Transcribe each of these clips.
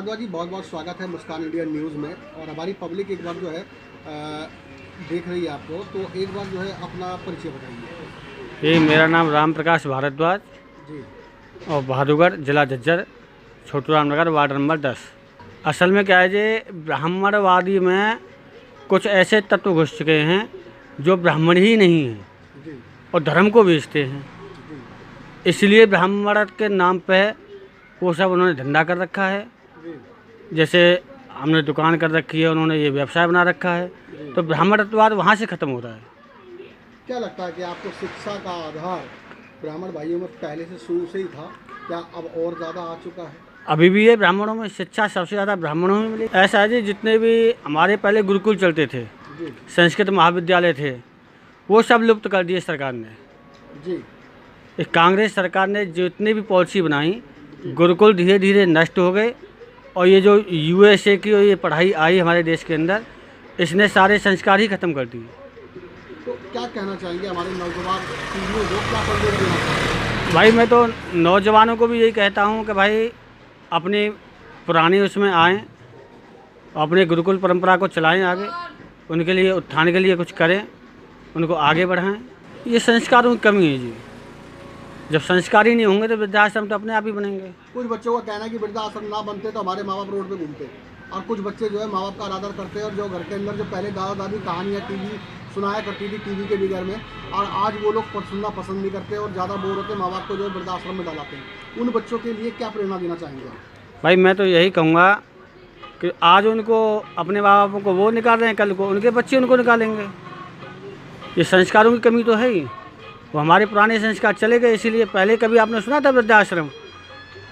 भारद्वाज जी, बहुत बहुत स्वागत है मुस्कान इंडिया न्यूज़ में। और हमारी पब्लिक एक बार जो है देख रही है आपको, तो एक बार जो है अपना परिचय बताइए। ये मेरा नाम राम प्रकाश भारद्वाज जी और बहादुरगढ़ जिला झज्जर, छोटू रामनगर, वार्ड नंबर 10। असल में क्या है जी, ब्राह्मणवादी में कुछ ऐसे तत्व घुस चुके हैं जो ब्राह्मण ही नहीं हैं जी और धर्म को बेचते हैं। जी इसलिए ब्राह्मण के नाम पे वो सब उन्होंने धंधा कर रखा है। जी जैसे हमने दुकान कर रखी है, उन्होंने ये व्यवसाय बना रखा है। तो ब्राह्मणत्ववाद वहाँ से ख़त्म हो रहा है। क्या लगता है कि आपको शिक्षा का आधार ब्राह्मण भाइयों में पहले से शुरू से ही था, क्या अब और ज़्यादा आ चुका है? अभी भी ये ब्राह्मणों में शिक्षा सबसे ज़्यादा ब्राह्मणों में मिली। ऐसा है जी, जितने भी हमारे पहले गुरुकुल चलते थे, जी संस्कृत महाविद्यालय थे, वो सब लुप्त कर दिए सरकार ने। जी इस कांग्रेस सरकार ने जितनी भी पॉलिसी बनाई, गुरुकुल धीरे धीरे नष्ट हो गए। और ये जो यूएसए की और ये पढ़ाई आई हमारे देश के अंदर, इसने सारे संस्कार ही ख़त्म कर दिए। तो क्या कहना चाहेंगे हमारे नौजवान पीढ़ियों को, क्या संदेश देना चाहेंगे? भाई मैं तो नौजवानों को भी यही कहता हूँ कि भाई अपनी पुरानी उसमें आएँ, अपने गुरुकुल परंपरा को चलाएं आगे, उनके लिए उत्थान के लिए कुछ करें, उनको आगे बढ़ाएं। ये संस्कारों की कमी है जी। जब संस्कार ही नहीं होंगे तो वृद्धाश्रम तो अपने आप ही बनेंगे। कुछ बच्चों का कहना है कि वृद्धाश्रम ना बनते तो हमारे माँ बाप रोड पे घूमते, और कुछ बच्चे जो है माँ बाप का आदर करते हैं, और जो घर के अंदर जो पहले दादा दादी कहानियाँ टीवी सुनाया करती थी टीवी के बगैर में, और आज वो लोग सुनना पसंद नहीं करते और ज़्यादा बोर होते, माँ बाप को जो है वृद्धाश्रम में डालाते हैं। उन बच्चों के लिए क्या प्रेरणा देना चाहेंगे? भाई मैं तो यही कहूँगा कि आज उनको अपने माँ बापों को वो निकाल रहे हैं, कल को उनके बच्चे उनको निकालेंगे। ये संस्कारों की कमी तो है ही। वो हमारे पुराने संस्कार चले गए। इसीलिए पहले कभी आपने सुना था वृद्धाश्रम?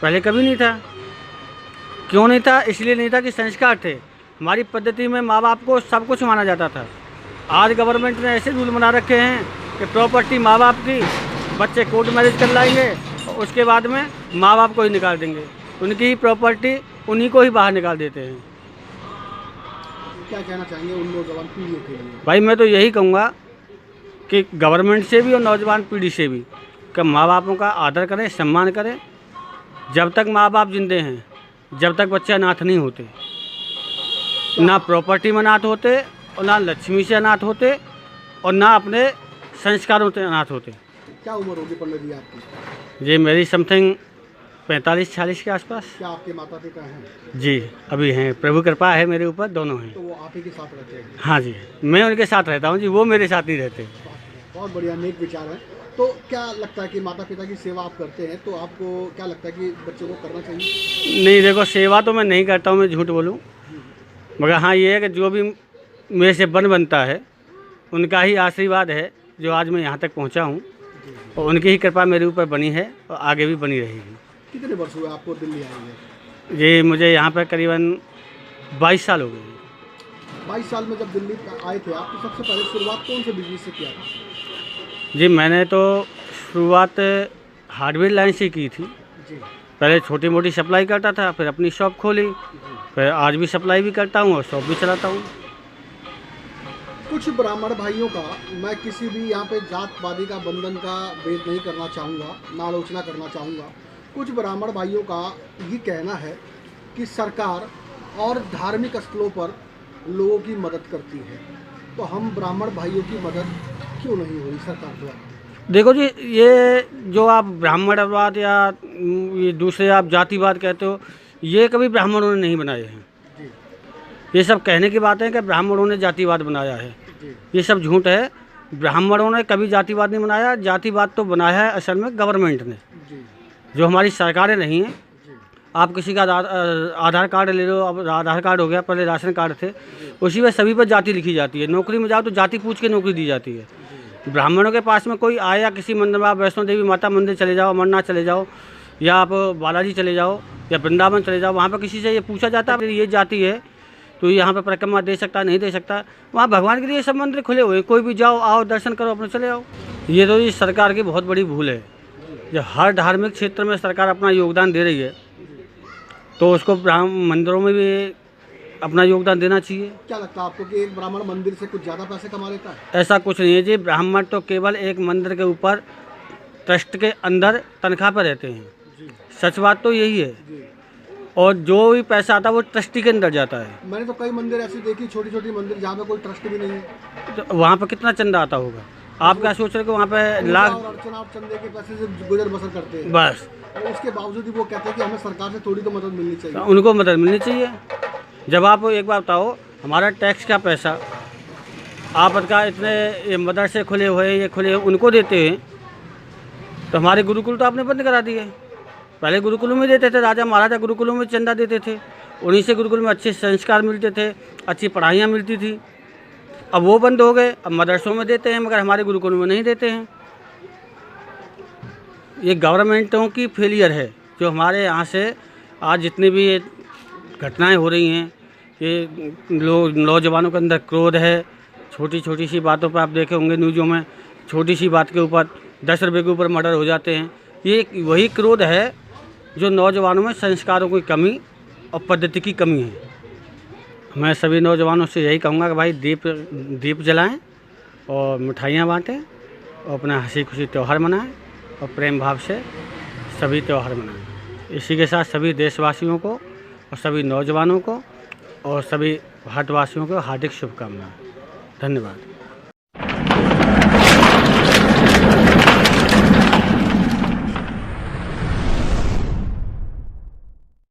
पहले कभी नहीं था। क्यों नहीं था? इसलिए नहीं था कि संस्कार थे। हमारी पद्धति में माँ बाप को सब कुछ माना जाता था। आज गवर्नमेंट ने ऐसे रूल बना रखे हैं कि प्रॉपर्टी माँ बाप की, बच्चे कोर्ट मैरिज कर लाएंगे और उसके बाद में माँ बाप को ही निकाल देंगे। उनकी ही प्रॉपर्टी उन्हीं को ही बाहर निकाल देते हैं। क्या कहना चाहेंगे उन नौजवान पीढ़ियों के लिए? भाई मैं तो यही कहूँगा कि गवर्नमेंट से भी और नौजवान पीढ़ी से भी कि माँ बापों का आदर करें, सम्मान करें। जब तक माँ बाप जिंदे हैं, जब तक बच्चे अनाथ नहीं होते, ना प्रॉपर्टी में अनाथ होते और ना लक्ष्मी से अनाथ होते और ना अपने संस्कारों से अनाथ होते। क्या उम्र होगी पंडित जी आपकी? ये मेरी समथिंग 45-46 के आसपास। क्या आपके माता पिता हैं? जी अभी हैं, प्रभु कृपा है मेरे ऊपर, दोनों हैं। तो वो आप ही के साथ रहते हैं? हाँ जी, मैं उनके साथ रहता हूँ जी, वो मेरे साथ नहीं रहते। बहुत बढ़िया, नेक विचार है। तो क्या लगता है कि माता पिता की सेवा आप करते हैं, तो आपको क्या लगता है कि बच्चों को करना चाहिए? नहीं देखो, सेवा तो मैं नहीं करता हूँ, मैं झूठ बोलूँ, मगर हाँ ये है कि जो भी मेरे से बनता है उनका ही आशीर्वाद है जो आज मैं यहाँ तक पहुँचा हूँ, और उनकी ही कृपा मेरे ऊपर बनी है और आगे भी बनी रहेगी। कितने वर्ष हुए आपको दिल्ली आए हुए? ये मुझे यहाँ पर करीबन 22 साल हो गए। 22 साल में जब दिल्ली आए थे आप, तो सबसे पहले शुरुआत कौन से बिजनेस से किया था? जी मैंने तो शुरुआत हार्डवेयर लाइन से की थी। जी पहले छोटी मोटी सप्लाई करता था, फिर अपनी शॉप खोली, फिर आज भी सप्लाई भी करता हूँ और शॉप भी चलाता हूँ। कुछ ब्राह्मण भाइयों का, मैं किसी भी यहाँ पे जातवादी का बंधन का भेद नहीं करना चाहूँगा, ना आलोचना करना चाहूँगा, कुछ ब्राह्मण भाइयों का ये कहना है कि सरकार और धार्मिक स्थलों पर लोगों की मदद करती है, तो हम ब्राह्मण भाइयों की मदद क्यों नहीं हो रही सरकार द्वारा? देखो जी, ये जो आप ब्राह्मणवाद या ये दूसरे आप जातिवाद कहते हो, ये कभी ब्राह्मणों ने नहीं बनाए हैं। जी ये सब कहने की बात है कि ब्राह्मणों ने जातिवाद बनाया है, जी ये सब झूठ है। ब्राह्मणों ने कभी जातिवाद नहीं बनाया। जातिवाद तो बनाया है असल में गवर्नमेंट ने, जी जो हमारी सरकारें नहीं हैं। जी आप किसी का आधार कार्ड ले लो, अब आधार कार्ड हो गया, पहले राशन कार्ड थे, उसी में सभी पर जाति लिखी जाती है। नौकरी में जाओ तो जाति पूछ के नौकरी दी जाती है। ब्राह्मणों के पास में कोई आया, किसी मंदिर में, आप वैष्णो देवी माता मंदिर चले जाओ, अमरनाथ चले जाओ, या आप बालाजी चले जाओ, या वृंदावन चले जाओ, वहाँ पर किसी से ये पूछा जाता है ये जाति है तो यहाँ पे परिक्रमा दे सकता नहीं दे सकता। वहाँ भगवान के लिए सब मंदिर खुले हुए हैं, कोई भी जाओ, आओ, दर्शन करो, अपने चले आओ। ये तो ये सरकार की बहुत बड़ी भूल है। जब हर धार्मिक क्षेत्र में सरकार अपना योगदान दे रही है तो उसको मंदिरों में भी अपना योगदान देना चाहिए। क्या लगता है आपको कि एक ब्राह्मण मंदिर से कुछ ज़्यादा पैसे कमा लेता है? ऐसा कुछ नहीं है जी। ब्राह्मण तो केवल एक मंदिर के ऊपर ट्रस्ट के अंदर तनख्वाह पर रहते हैं। जी सच बात तो यही है। जी और जो भी पैसा आता है वो ट्रस्टी के अंदर जाता है। मैंने तो कई मंदिर ऐसी देखी, छोटी छोटी मंदिर जहाँ पे कोई ट्रस्ट भी नहीं है। तो वहाँ पर कितना चंदा आता होगा? आप क्या सोच रहे हो कि वहाँ पे पूजा लाख? और अर्चना और चंदे के पैसे से गुजर बसर करते हैं। बस और उसके बावजूद भी वो कहते हैं कि हमें सरकार से थोड़ी तो मदद मिलनी तो चाहिए। उनको मदद मिलनी चाहिए। जब आप एक बात बताओ, हमारा टैक्स का पैसा आप का इतने ये मदरसे खुले हुए हैं, ये खुले हैं, उनको देते हैं, तो हमारे गुरुकुल तो आपने बंद करा दिए। पहले गुरुकुलों में देते थे, राजा महाराजा गुरुकुलों में चंदा देते थे, उन्हीं से गुरुकुल में अच्छे संस्कार मिलते थे, अच्छी पढ़ाइयाँ मिलती थी। अब वो बंद हो गए, अब मदरसों में देते हैं मगर हमारे गुरुकुलों में नहीं देते हैं। ये गवर्नमेंटों की फेलियर है। जो हमारे यहाँ से आज जितनी भी ये घटनाएं हो रही हैं, ये लोग नौजवानों के अंदर क्रोध है। छोटी छोटी सी बातों पर आप देखे होंगे न्यूज़ों में, छोटी सी बात के ऊपर 10 रुपये के ऊपर मर्डर हो जाते हैं। ये वही क्रोध है जो नौजवानों में संस्कारों की कमी और पद्धति की कमी है। मैं सभी नौजवानों से यही कहूँगा कि भाई दीप जलाएं और मिठाइयाँ बाँटें और अपना हंसी खुशी त्यौहार मनाएं और प्रेम भाव से सभी त्यौहार मनाएं। इसी के साथ सभी देशवासियों को और सभी नौजवानों को और सभी भारतवासियों को हार्दिक शुभकामनाएं। धन्यवाद।